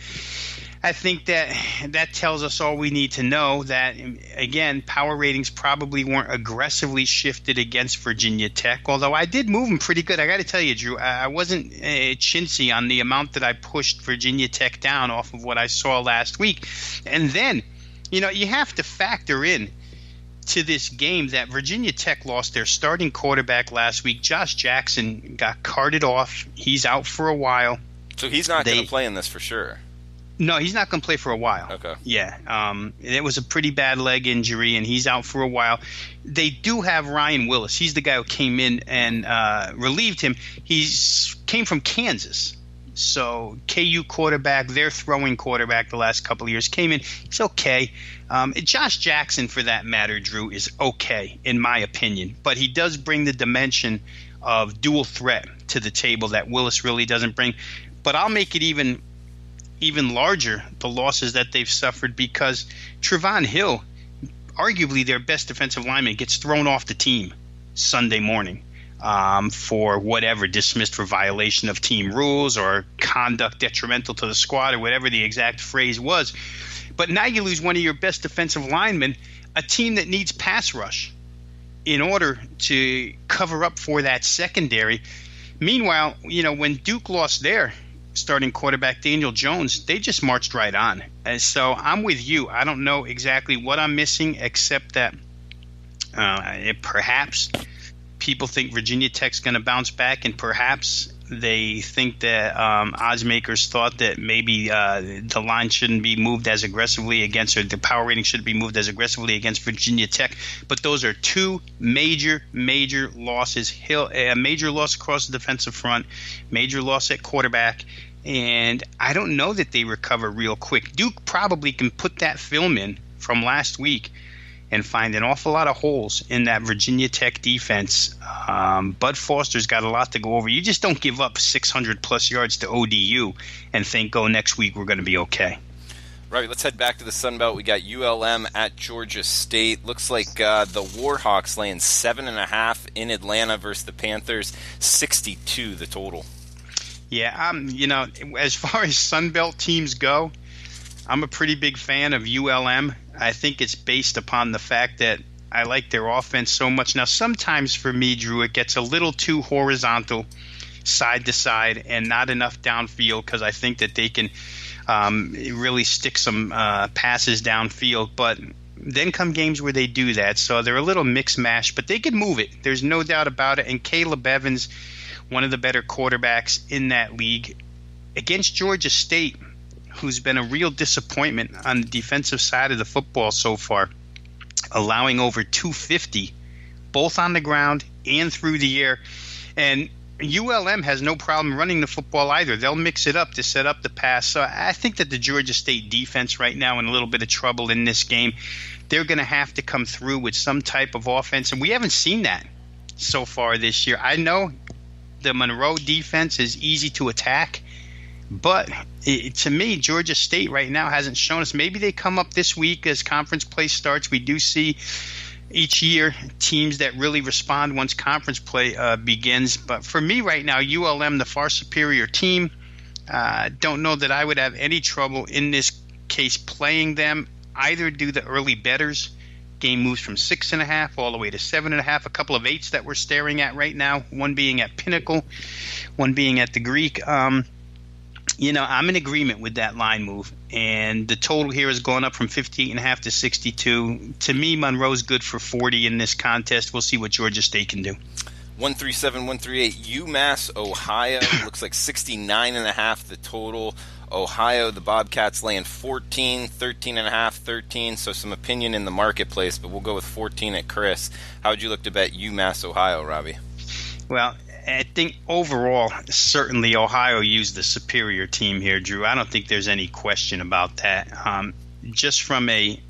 I think that tells us all we need to know, that, again, power ratings probably weren't aggressively shifted against Virginia Tech, although I did move them pretty good. I got to tell you, Drew, I wasn't chintzy on the amount that I pushed Virginia Tech down off of what I saw last week. And then, you have to factor in to this game that Virginia Tech lost their starting quarterback last week. Josh Jackson got carted off. He's out for a while. So he's not going to play in this for sure. No, he's not going to play for a while. Okay. Yeah. It was a pretty bad leg injury, and he's out for a while. They do have Ryan Willis. He's the guy who came in and relieved him. Came from Kansas. So KU quarterback, their throwing quarterback the last couple of years, came in. He's okay. Josh Jackson, for that matter, Drew, is okay, in my opinion. But he does bring the dimension of dual threat to the table that Willis really doesn't bring. But I'll make it even larger, the losses that they've suffered, because Trevon Hill, arguably their best defensive lineman, gets thrown off the team Sunday morning for whatever, dismissed for violation of team rules or conduct detrimental to the squad or whatever the exact phrase was. But now you lose one of your best defensive linemen, a team that needs pass rush in order to cover up for that secondary. Meanwhile, when Duke lost their starting quarterback Daniel Jones, they just marched right on. And so I'm with you. I don't know exactly what I'm missing, except that perhaps people think Virginia Tech's going to bounce back, and perhaps they think that odds makers thought that maybe the line shouldn't be moved as aggressively against, or the power rating shouldn't be moved as aggressively against Virginia Tech. But those are two major losses. Hill, a major loss across the defensive front, major loss at quarterback. And I don't know that they recover real quick. Duke probably can put that film in from last week and find an awful lot of holes in that Virginia Tech defense. Bud Foster's got a lot to go over. You just don't give up 600-plus yards to ODU and think, next week we're going to be okay. Right, let's head back to the Sun Belt. We got ULM at Georgia State. Looks like the Warhawks laying 7.5 in Atlanta versus the Panthers. 62 the total. Yeah, as far as Sun Belt teams go, I'm a pretty big fan of ULM. I think it's based upon the fact that I like their offense so much. Now, sometimes for me, Drew, it gets a little too horizontal, side to side, and not enough downfield, because I think that they can really stick some passes downfield. But then come games where they do that. So they're a little mix-mash, but they can move it. There's no doubt about it. And Caleb Evans, one of the better quarterbacks in that league, against Georgia State, who's been a real disappointment on the defensive side of the football so far, allowing over 250, both on the ground and through the air. And ULM has no problem running the football either. They'll mix it up to set up the pass. So I think that the Georgia State defense right now in a little bit of trouble in this game. They're going to have to come through with some type of offense, and we haven't seen that so far this year. I know the Monroe defense is easy to attack, but to me, Georgia State right now hasn't shown us. Maybe they come up this week as conference play starts. We do see each year teams that really respond once conference play begins. But for me right now, ULM, the far superior team, don't know that I would have any trouble in this case playing them. Either do the early bettors. Game moves from 6.5 all the way to 7.5. A couple of 8s that we're staring at right now, one being at Pinnacle, one being at the Greek. I'm in agreement with that line move, and the total here has gone up from 58.5 to 62. To me, Monroe's good for 40 in this contest. We'll see what Georgia State can do. 137, 138, UMass, Ohio. Looks like 69.5 the total. Ohio, the Bobcats laying 14, 13.5, 13. So some opinion in the marketplace, but we'll go with 14 at Chris. How would you look to bet UMass, Ohio, Robbie? Well, I think overall, certainly Ohio used the superior team here, Drew. I don't think there's any question about that. Just from a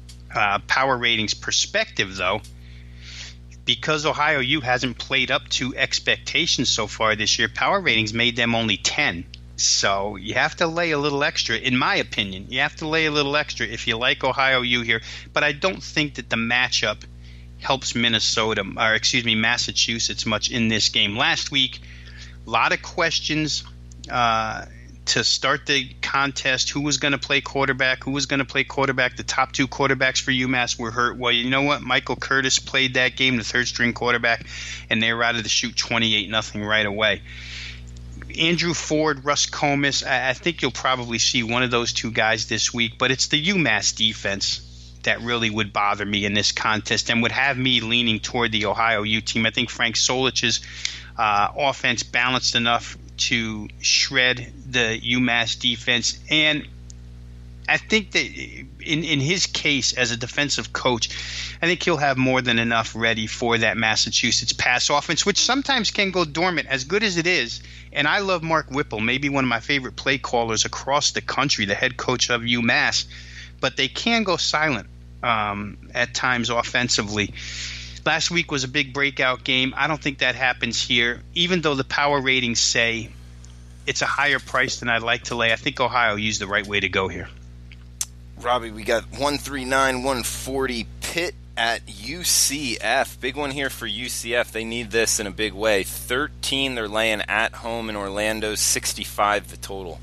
power ratings perspective, though, because Ohio U hasn't played up to expectations so far this year, power ratings made them only 10. So you have to lay a little extra, in my opinion. You have to lay a little extra if you like Ohio U here. But I don't think that the matchup helps Massachusetts much in this game. Last week, A lot of questions to start the contest. Who was going to play quarterback? Who was going to play quarterback? The top two quarterbacks for UMass were hurt. Well, you know what? Michael Curtis played that game, the third-string quarterback, and they were out of the chute 28-0 right away. Andrew Ford, Russ Comas, I think you'll probably see one of those two guys this week, but it's the UMass defense that really would bother me in this contest and would have me leaning toward the Ohio U team. I think Frank Solich's offense balanced enough to shred the UMass defense, and I think that in his case as a defensive coach, I think he'll have more than enough ready for that Massachusetts pass offense, which sometimes can go dormant, as good as it is. And I love Mark Whipple, maybe one of my favorite play callers across the country, the head coach of UMass, but they can go silent at times offensively. Last week was a big breakout game. I don't think that happens here, even though the power ratings say it's a higher price than I'd like to lay. I think Ohio used the right way to go here. Robbie, we got 139, 140 Pitt at UCF. Big one here for UCF. They need this in a big way. 13 they're laying at home in Orlando, 65 the total.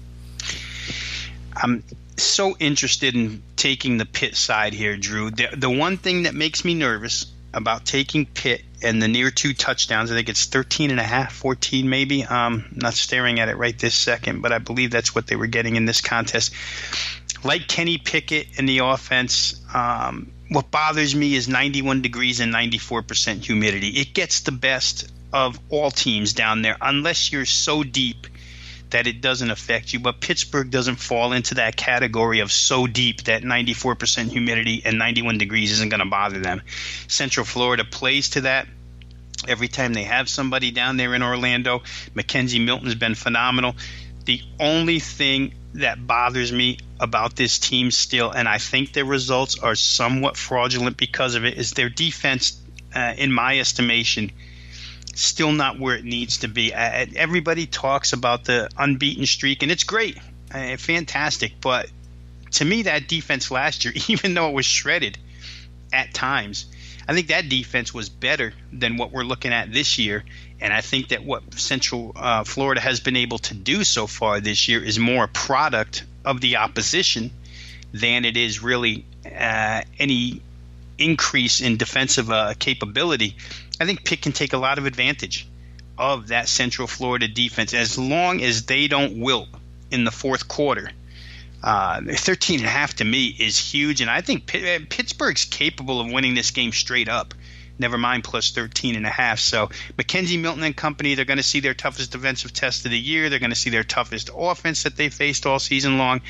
I'm so interested in taking the Pitt side here, Drew. The one thing that makes me nervous about taking Pitt and the near two touchdowns, I think it's 13.5, 14 maybe. Not staring at it right this second, but I believe that's what they were getting in this contest. Like Kenny Pickett in the offense, what bothers me is 91 degrees and 94% humidity. It gets the best of all teams down there unless you're so deep that it doesn't affect you. But Pittsburgh doesn't fall into that category of so deep that 94% humidity and 91 degrees isn't going to bother them. Central Florida plays to that. Every time they have somebody down there in Orlando, Mackenzie Milton's been phenomenal. The only thing that bothers me about this team still, and I think their results are somewhat fraudulent because of it, is their defense, in my estimation, still not where it needs to be. Everybody talks about the unbeaten streak, and it's great, fantastic. But to me, that defense last year, even though it was shredded at times, I think that defense was better than what we're looking at this year. And I think that what Central Florida has been able to do so far this year is more a product of the opposition than it is really any increase in defensive capability. I think Pitt can take a lot of advantage of that Central Florida defense as long as they don't wilt in the fourth quarter. 13.5 to me is huge, and I think Pittsburgh's capable of winning this game straight up. Never mind plus 13.5. So Mackenzie Milton and company, they're going to see their toughest defensive test of the year. They're going to see their toughest offense that they faced all season long.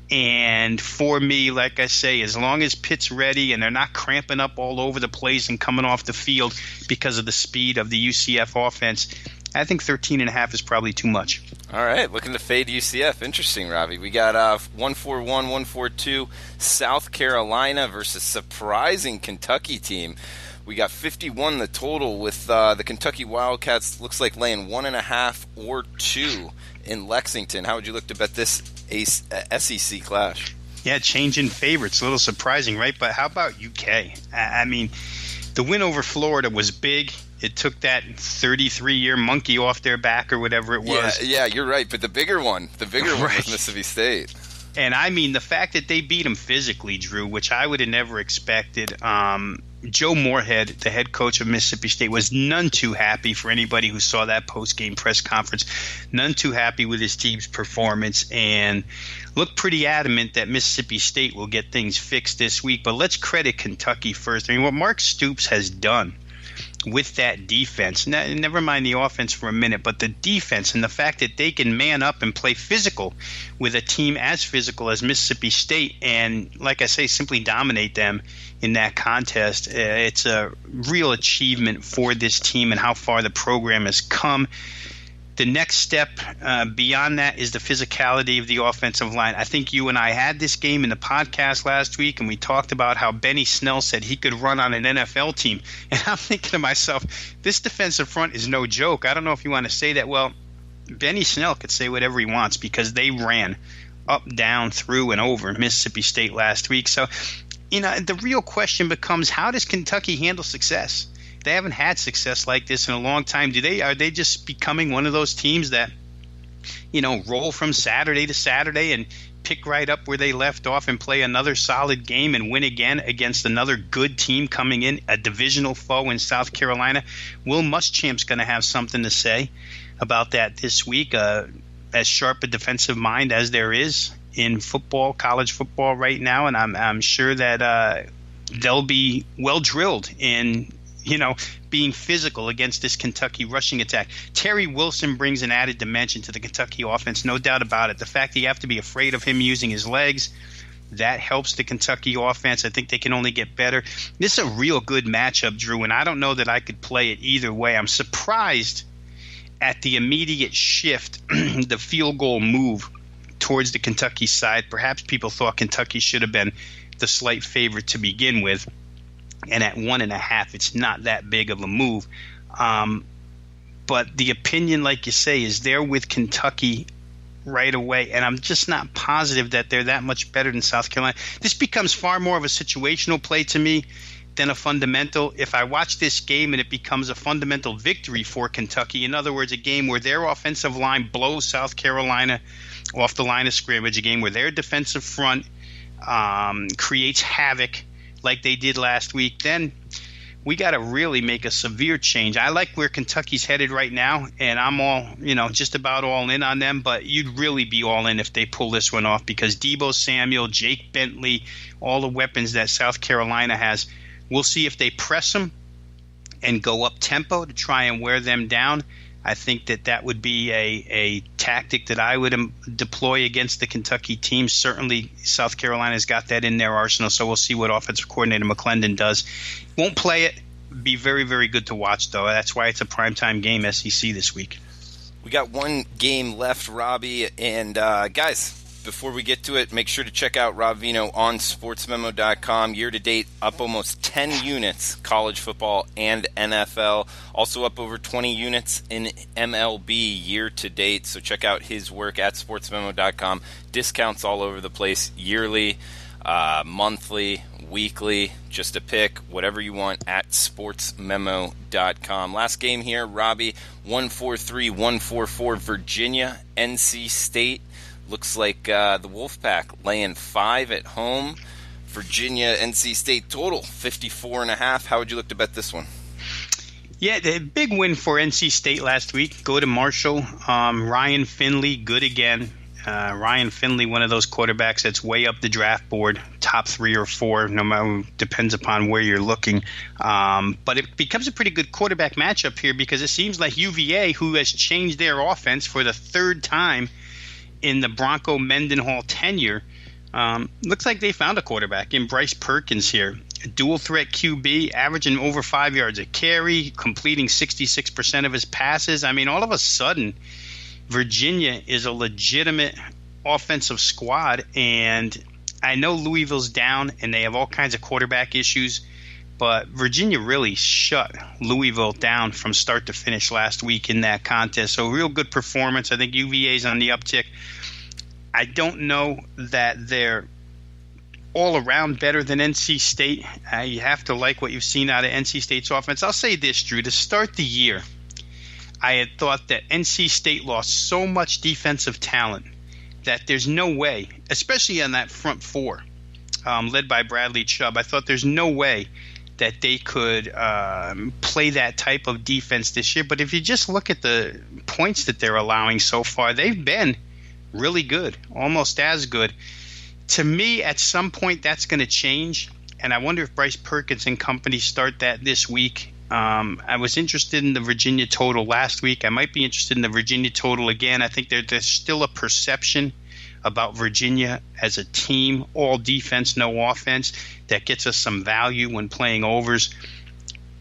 And for me, like I say, as long as Pitt's ready and they're not cramping up all over the place and coming off the field because of the speed of the UCF offense, I think 13.5 is probably too much. All right, looking to fade UCF. Interesting, Robbie. We got 141, 142 South Carolina versus surprising Kentucky team. We got 51 the total with the Kentucky Wildcats. Looks like laying 1.5 or 2 in Lexington. How would you look to bet this SEC clash? Yeah, change in favorites. A little surprising, right? But how about UK? I mean, the win over Florida was big. It took that 33-year monkey off their back or whatever it was. Yeah, you're right. But the bigger one was Mississippi State. And I mean, the fact that they beat them physically, Drew, which I would have never expected. Joe Moorhead, the head coach of Mississippi State, was none too happy for anybody who saw that post-game press conference. None too happy with his team's performance and looked pretty adamant that Mississippi State will get things fixed this week. But let's credit Kentucky first. I mean, what Mark Stoops has done with that defense, never mind the offense for a minute, but the defense and the fact that they can man up and play physical with a team as physical as Mississippi State and, like I say, simply dominate them in that contest. It's a real achievement for this team and how far the program has come. The next step beyond that is the physicality of the offensive line. I think you and I had this game in the podcast last week, and we talked about how Benny Snell said he could run on an NFL team. And I'm thinking to myself, this defensive front is no joke. I don't know if you want to say that. Well, Benny Snell could say whatever he wants because they ran up, down, through, and over Mississippi State last week. So, the real question becomes, how does Kentucky handle success? They haven't had success like this in a long time. Are they just becoming one of those teams that, roll from Saturday to Saturday and pick right up where they left off and play another solid game and win again against another good team coming in, a divisional foe in South Carolina? Will Muschamp's going to have something to say about that this week. As sharp a defensive mind as there is in football, college football right now, and I'm sure that they'll be well drilled in being physical against this Kentucky rushing attack. Terry Wilson brings an added dimension to the Kentucky offense, no doubt about it. The fact that you have to be afraid of him using his legs, that helps the Kentucky offense. I think they can only get better. This is a real good matchup, Drew, and I don't know that I could play it either way. I'm surprised at the immediate shift, the field goal move towards the Kentucky side. Perhaps people thought Kentucky should have been the slight favorite to begin with. And at 1.5, it's not that big of a move. But the opinion, like you say, is there with Kentucky right away. And I'm just not positive that they're that much better than South Carolina. This becomes far more of a situational play to me than a fundamental. If I watch this game and it becomes a fundamental victory for Kentucky, in other words, a game where their offensive line blows South Carolina off the line of scrimmage, a game where their defensive front creates havoc like they did last week, then we got to really make a severe change. I like where Kentucky's headed right now, and I'm all, just about all in on them, but you'd really be all in if they pull this one off, because Deebo Samuel, Jake Bentley, all the weapons that South Carolina has, we'll see if they press them and go up tempo to try and wear them down. I think that would be a tactic that I would deploy against the Kentucky team. Certainly South Carolina's got that in their arsenal, so we'll see what offensive coordinator McClendon does. Won't play it. Be very, very good to watch, though. That's why it's a primetime game, SEC, this week. We got one game left, Robbie. And, guys, before we get to it, make sure to check out Rob Veno on sportsmemo.com. Year-to-date, up almost 10 units, college football and NFL. Also up over 20 units in MLB year-to-date. So check out his work at sportsmemo.com. Discounts all over the place, yearly, monthly, weekly, just a pick, whatever you want at sportsmemo.com. Last game here, Robbie, 143-144 Virginia, NC State. Looks like the Wolfpack laying 5 at home. Virginia, NC State total 54.5. How would you look to bet this one? Yeah, the big win for NC State last week. Go to Marshall. Ryan Finley, good again. Ryan Finley, one of those quarterbacks that's way up the draft board, top 3 or 4, no matter, depends upon where you're looking. But it becomes a pretty good quarterback matchup here, because it seems like UVA, who has changed their offense for the third time in the Bronco Mendenhall tenure, looks like they found a quarterback in Bryce Perkins here. A dual threat QB, averaging over 5 yards a carry, completing 66% of his passes. I mean, all of a sudden, Virginia is a legitimate offensive squad, and I know Louisville's down and they have all kinds of quarterback issues, but Virginia really shut Louisville down from start to finish last week in that contest. So real good performance. I think UVA's on the uptick. I don't know that they're all around better than NC State. You have to like what you've seen out of NC State's offense. I'll say this, Drew. To start the year, I had thought that NC State lost so much defensive talent that there's no way, especially on that front four, led by Bradley Chubb, I thought there's no way that they could play that type of defense this year. But if you just look at the points that they're allowing so far, they've been really good, almost as good. To me, at some point, that's going to change, and I wonder if Bryce Perkins and company start that this week. I was interested in the Virginia total last week. I might be interested in the Virginia total again. I think there's still a perception about Virginia as a team, all defense, no offense, that gets us some value when playing overs.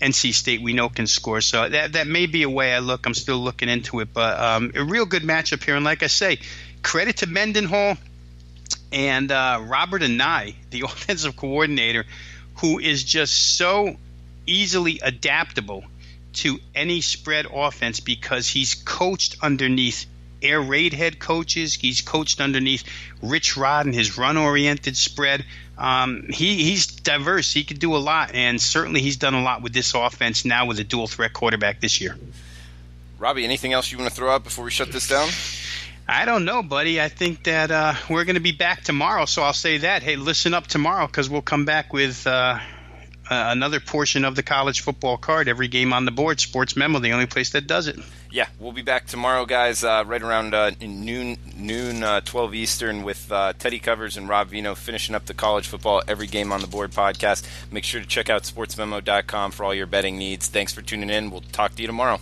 NC State, we know, can score. So that may be a way I look. I'm still looking into it. But a real good matchup here. And like I say, credit to Mendenhall and Robert Anai, the offensive coordinator, who is just so easily adaptable to any spread offense because he's coached underneath air raid head coaches. He's coached underneath Rich Rod and his run-oriented spread. He's diverse. He could do a lot, and certainly he's done a lot with this offense now with a dual-threat quarterback this year. Robbie, anything else you want to throw out before we shut this down? I don't know, buddy. I think that we're going to be back tomorrow, so I'll say that. Hey, listen up tomorrow because we'll come back with another portion of the college football card. Every game on the board, Sports Memo, the only place that does it. Yeah, we'll be back tomorrow, guys, right around noon, 12 Eastern with Teddy Covers and Rob Veno finishing up the college football Every Game on the Board podcast. Make sure to check out sportsmemo.com for all your betting needs. Thanks for tuning in. We'll talk to you tomorrow.